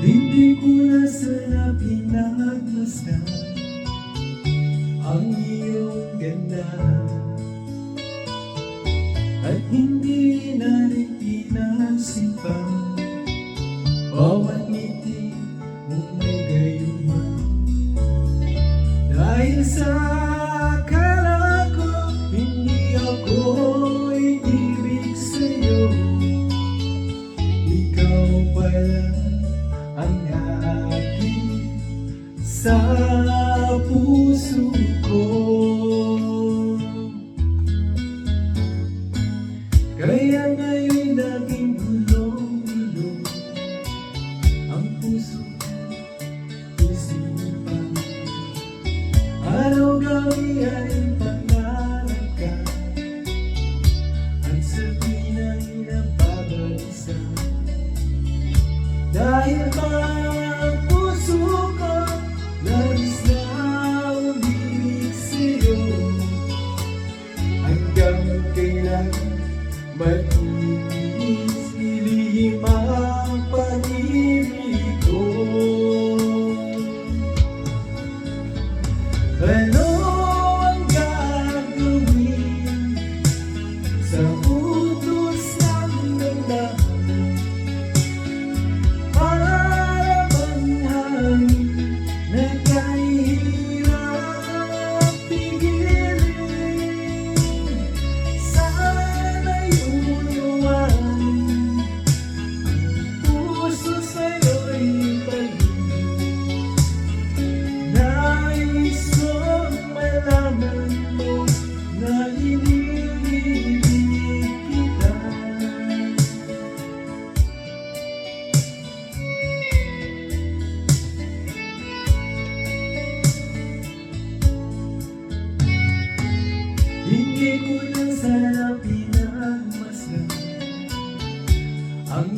Hindi ko na sana pinagmasdan ang iyong ganda, at hindi na rin pinagsipan bawat ngiti mong may gayuma. Dahil sa akala ko hindi ako ibig sa'yo, ikaw pala ang aking sa puso ko. Kaya ngayon'y naging gulong-gulo ang puso, isipan. Araw-gabi ay pangarap ka, at sa tuwin ay nababalisa. Dahil ang puso ko labis na umibig sa'yo, hanggang kailan matiis nilihim ang pag-ibig ko. Ano ang gagawin sa utos ng damdamin? Para bang hangin na kahirap pigilin? Sana'y unuwanin ang puso sa'yo'y ibalik. Nais kong malaman mo na iniibig kita. Hindi ko na sana pinagmasdan ang